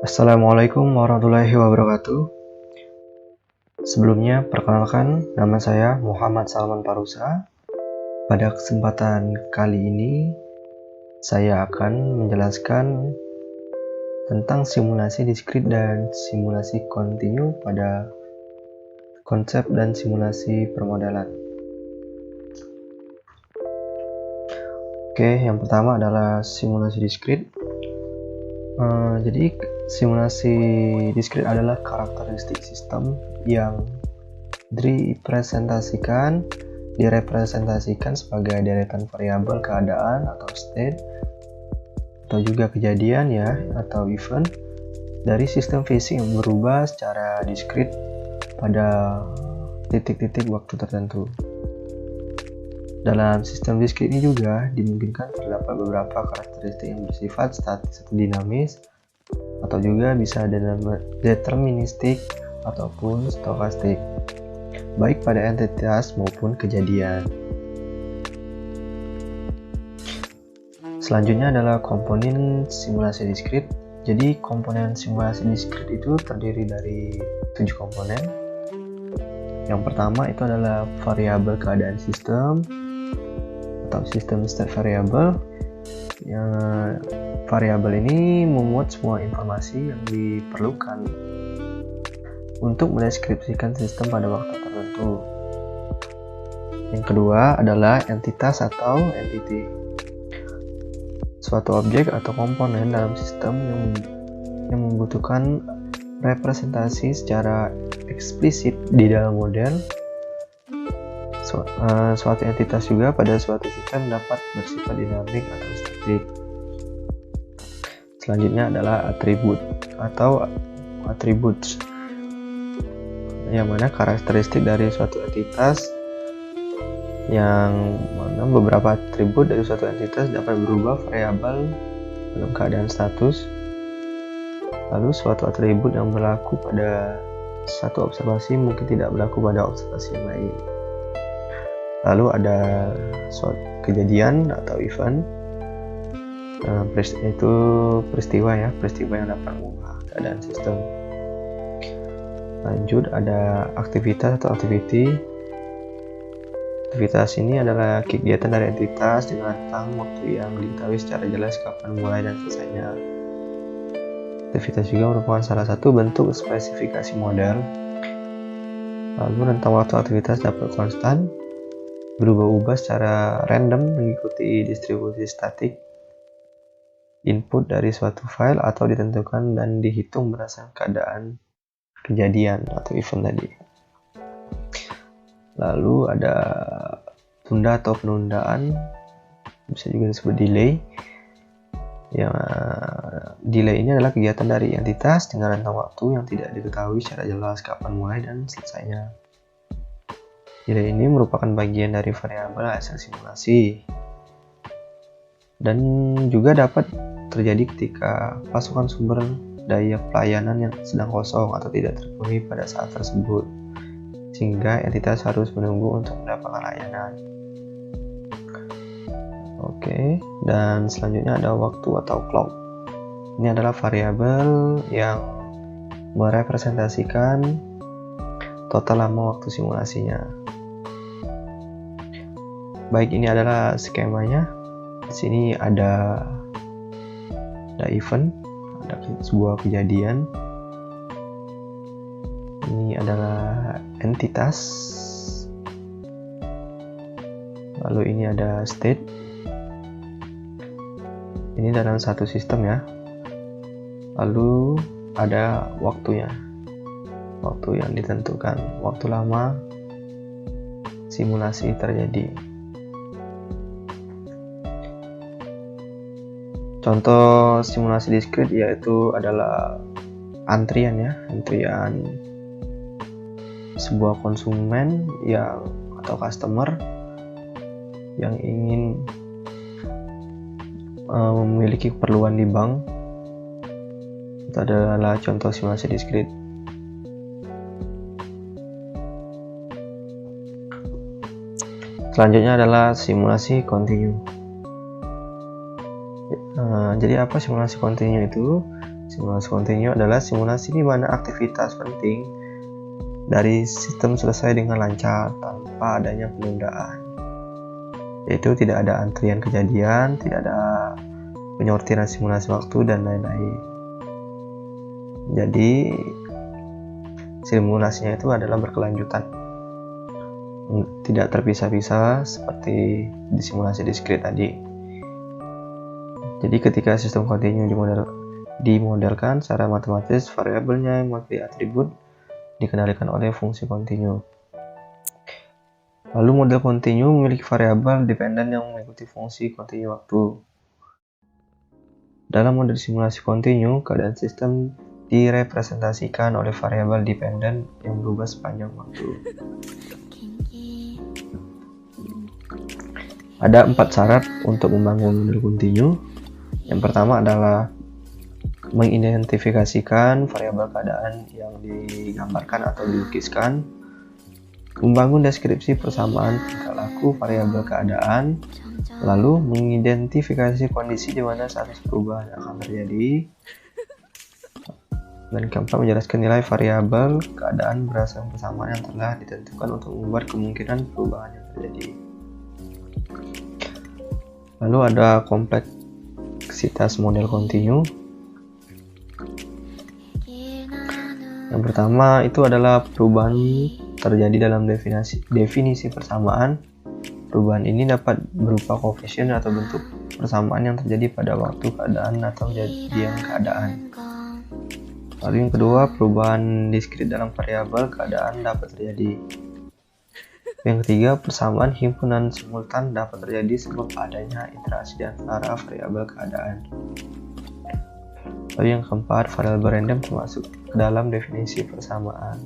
Assalamualaikum warahmatullahi wabarakatuh. Sebelumnya, perkenalkan, nama saya Muhammad Salman Parusa. Pada kesempatan kali ini, saya akan menjelaskan tentang simulasi diskrit dan simulasi kontinu pada konsep dan simulasi permodalan. Oke, yang pertama adalah simulasi diskrit. Jadi simulasi diskrit adalah karakteristik sistem yang direpresentasikan sebagai deretan variabel keadaan atau state atau juga kejadian ya atau event dari sistem fisik yang berubah secara diskrit pada titik-titik waktu tertentu. Dalam sistem diskrit ini juga dimungkinkan terdapat beberapa karakteristik yang bersifat statis atau dinamis atau juga bisa deterministik ataupun stokastik, baik pada entitas maupun kejadian. Selanjutnya adalah komponen simulasi diskrit. Jadi komponen simulasi diskrit itu terdiri dari 7 komponen. Yang pertama itu adalah variabel keadaan sistem atau sistem state variable. Variabel ini memuat semua informasi yang diperlukan untuk mendeskripsikan sistem pada waktu tertentu. Yang kedua adalah entitas atau entity, suatu objek atau komponen dalam sistem yang membutuhkan representasi secara eksplisit di dalam model. Suatu entitas juga pada suatu sistem dapat bersifat dinamik atau statik. Selanjutnya adalah atribut atau attributes, yang mana karakteristik dari suatu entitas, yang mana beberapa atribut dari suatu entitas dapat berubah variabel dalam keadaan status. Lalu suatu atribut yang berlaku pada satu observasi mungkin tidak berlaku pada observasi yang lain. Lalu ada suatu kejadian atau event, itu peristiwa yang dapat mengubah keadaan sistem. Lanjut ada aktivitas atau activity. Aktivitas ini adalah kegiatan dari entitas dengan rentang waktu yang diketahui secara jelas kapan mulai dan selesainya. Aktivitas juga merupakan salah satu bentuk spesifikasi model. Lalu rentang waktu aktivitas dapat konstan, berubah-ubah secara random mengikuti distribusi statik input dari suatu file atau ditentukan dan dihitung berdasarkan keadaan kejadian atau event tadi. Lalu ada tunda atau penundaan, bisa juga disebut delay. Delay ini adalah kegiatan dari entitas dengan rentang waktu yang tidak diketahui secara jelas kapan mulai dan selesainya. Delay ini merupakan bagian dari variabel hasil simulasi dan juga dapat terjadi ketika pasokan sumber daya pelayanan yang sedang kosong atau tidak terpenuhi pada saat tersebut, sehingga entitas harus menunggu untuk mendapatkan layanan. Oke, dan selanjutnya ada waktu atau clock. Ini adalah variabel yang merepresentasikan total lama waktu simulasinya. Baik, ini adalah skemanya. Di sini ada event, ada sebuah kejadian. Ini adalah entitas. Lalu ini ada state. Ini dalam satu sistem ya. Lalu ada waktunya. Waktu yang ditentukan, waktu lama simulasi terjadi. Contoh simulasi diskrit yaitu adalah antrian sebuah konsumen atau customer yang ingin memiliki keperluan di bank. Itu adalah contoh simulasi diskrit. Selanjutnya adalah simulasi kontinu. Jadi apa simulasi kontinu itu? Simulasi kontinu adalah simulasi di mana aktivitas penting dari sistem selesai dengan lancar tanpa adanya penundaan, yaitu tidak ada antrian kejadian, tidak ada penyortiran simulasi waktu, dan lain-lain. Jadi simulasinya itu adalah berkelanjutan, tidak terpisah-pisah seperti di simulasi diskrit tadi. Jadi ketika sistem kontinu dimodelkan secara matematis, variabelnya yang mewakili atribut dikendalikan oleh fungsi kontinu. Lalu model kontinu memiliki variabel dependen yang mengikuti fungsi kontinu waktu. Dalam model simulasi kontinu, keadaan sistem direpresentasikan oleh variabel dependen yang berubah sepanjang waktu. Ada 4 syarat untuk membangun model kontinu. Yang pertama adalah mengidentifikasikan variabel keadaan yang digambarkan atau dilukiskan, membangun deskripsi persamaan tingkah laku variabel keadaan, lalu mengidentifikasi kondisi di mana status perubahan akan terjadi, dan keempat menjelaskan nilai variabel keadaan berdasarkan persamaan yang telah ditentukan untuk membuat kemungkinan perubahan yang terjadi. Lalu ada kompleksitas model kontinu. Yang pertama itu adalah perubahan terjadi dalam definisi persamaan. Perubahan ini dapat berupa koefisien atau bentuk persamaan yang terjadi pada waktu keadaan atau kejadian keadaan. Lalu yang kedua, perubahan diskrit dalam variabel keadaan dapat terjadi. Yang ketiga, persamaan himpunan simultan dapat terjadi sebab adanya interaksi di antara variabel keadaan. Lalu yang keempat, variabel random termasuk ke dalam definisi persamaan.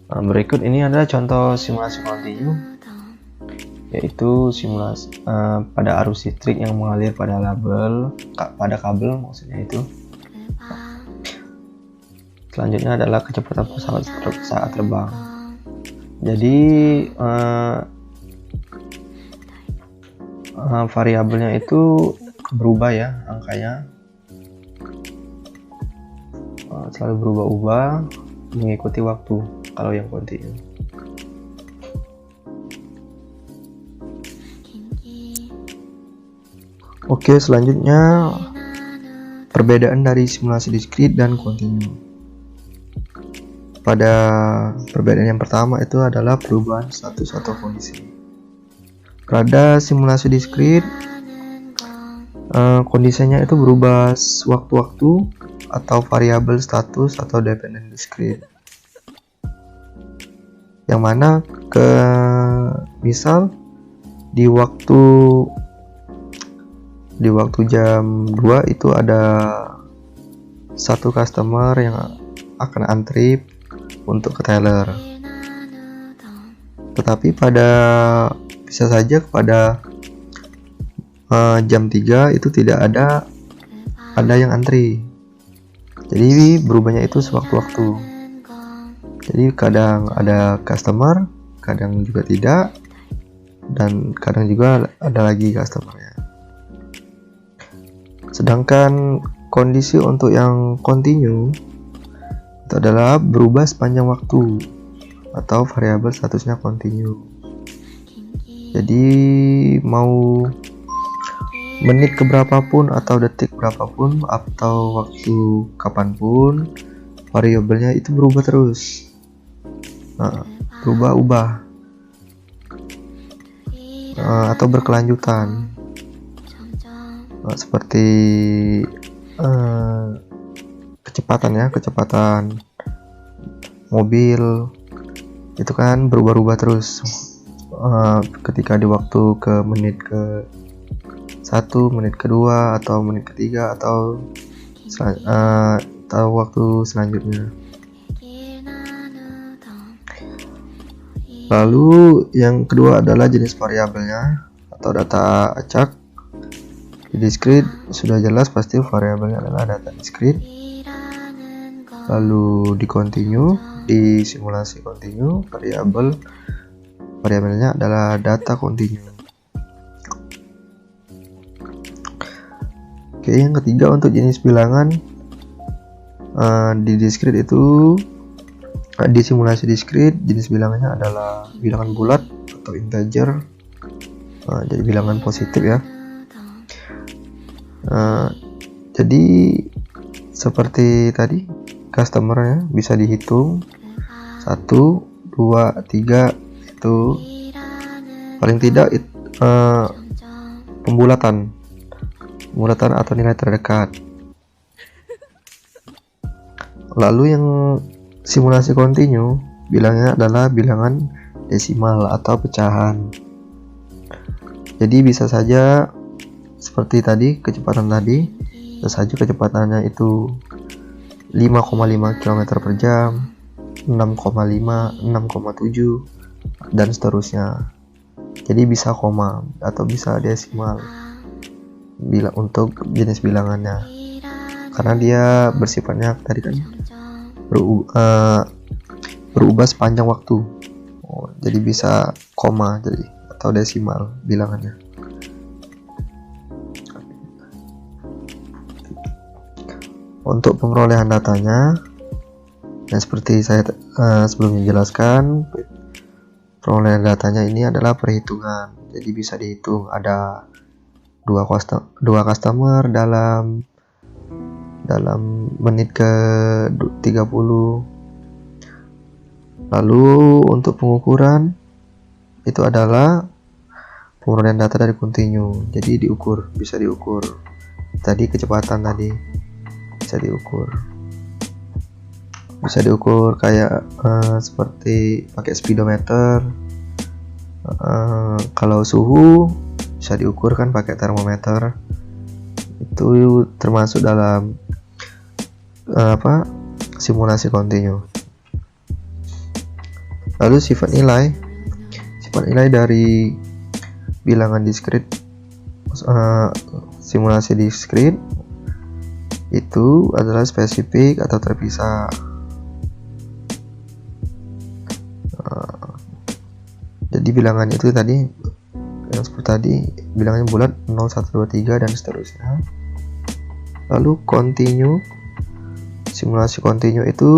Berikut ini adalah contoh simulasi kontinu, yaitu simulasi pada arus listrik yang mengalir pada kabel maksudnya itu. Selanjutnya adalah kecepatan pesawat saat terbang. Jadi variabelnya itu berubah ya, angkanya selalu berubah-ubah mengikuti waktu kalau yang kontinu. Oke, selanjutnya perbedaan dari simulasi diskrit dan kontinu. Pada perbedaan yang pertama itu adalah perubahan status atau kondisi. Pada simulasi diskrit, kondisinya itu berubah sewaktu-waktu atau variabel status atau dependen diskrit. Yang mana misal di waktu jam 2 itu ada satu customer yang akan antri untuk ke teller. Tetapi bisa saja pada jam 3 itu tidak ada yang antri. Jadi berubahnya itu sewaktu-waktu. Jadi kadang ada customer, kadang juga tidak, dan kadang juga ada lagi customernya. Sedangkan kondisi untuk yang kontinu itu adalah berubah sepanjang waktu atau variabel statusnya kontinu. Jadi mau menit keberapapun atau detik berapapun atau waktu kapanpun, variabelnya itu berubah terus. Berubah-ubah atau berkelanjutan. Seperti kecepatan mobil itu kan berubah-ubah terus ketika di waktu ke menit ke 1, menit kedua, atau menit ketiga, atau waktu selanjutnya. Lalu yang kedua adalah jenis variabelnya atau data acak. Di diskrit sudah jelas pasti variabelnya adalah data diskrit. Lalu di kontinu, di simulasi kontinu, variabelnya adalah data kontinu. Oke, yang ketiga untuk jenis bilangan di discrete itu, di simulasi discrete jenis bilangannya adalah bilangan bulat atau integer. Jadi bilangan positif ya. Jadi seperti tadi, customernya bisa dihitung 1, 2, 3, itu paling tidak pembulatan atau nilai terdekat. Lalu yang simulasi kontinu bilangnya adalah bilangan desimal atau pecahan. Jadi bisa saja seperti tadi, kecepatan tadi, bisa saja kecepatannya itu 5,5 km per jam, 6,5, 6,7, dan seterusnya. Jadi bisa koma atau bisa desimal bila untuk jenis bilangannya, karena dia bersifatnya tadi kan berubah sepanjang waktu. Jadi bisa koma jadi atau desimal bilangannya. Untuk pemerolehan datanya, yang seperti saya sebelumnya jelaskan, perolehan datanya ini adalah perhitungan. Jadi bisa dihitung ada dua customer dalam menit ke 30. Lalu untuk pengukuran itu adalah pemerolehan data dari kontinu. Jadi bisa diukur. Tadi kecepatan tadi bisa diukur kayak seperti pakai speedometer. Kalau suhu bisa diukur kan pakai termometer. Itu termasuk dalam simulasi kontinu. Lalu sifat nilai dari bilangan discrete, simulasi discrete itu adalah spesifik atau terpisah. Jadi bilangan itu tadi yang seperti tadi, bilangannya bulat 0, 1, 2, 3 dan seterusnya. Lalu kontinu, simulasi kontinu itu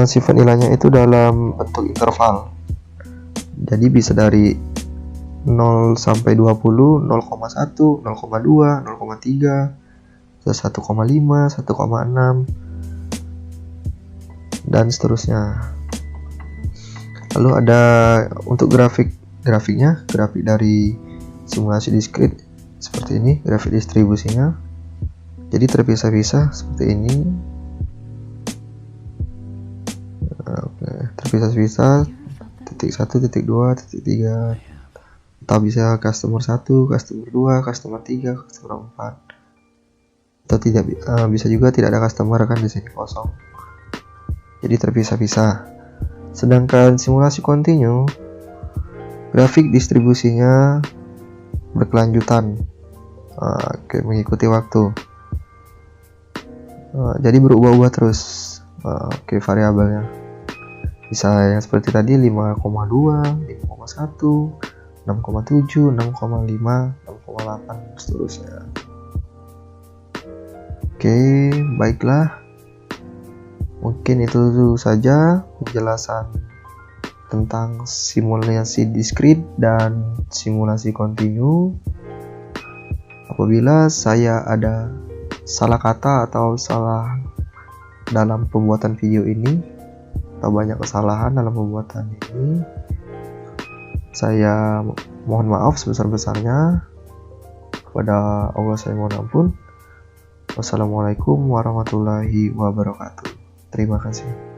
sifat nilainya itu dalam bentuk interval. Jadi bisa dari 0 sampai 20, 0,1, 0,2, 0,3, 1,5, 1,6 dan seterusnya. Lalu ada untuk grafiknya, grafik dari simulasi discrete seperti ini, grafik distribusinya. Jadi terpisah-pisah seperti ini. Terpisah-pisah, titik 1, titik 2, titik 3, atau bisa customer 1, customer 2, customer 3, customer 4, atau tidak bisa juga tidak ada customer kan, di sini kosong. Jadi terpisah-pisah. Sedangkan simulasi kontinu, grafik distribusinya berkelanjutan, mengikuti waktu. Jadi berubah-ubah terus, variabelnya. Bisa yang seperti tadi 5,2, 5,1, 6,7, 6,5, 6,8 seterusnya. Baiklah. Mungkin itu saja penjelasan tentang simulasi discrete dan simulasi kontinu. Apabila saya ada salah kata atau salah dalam pembuatan video ini, atau banyak kesalahan dalam pembuatan ini, saya mohon maaf sebesar-besarnya. Kepada Allah saya mohon ampun. Wassalamualaikum warahmatullahi wabarakatuh. Terima kasih.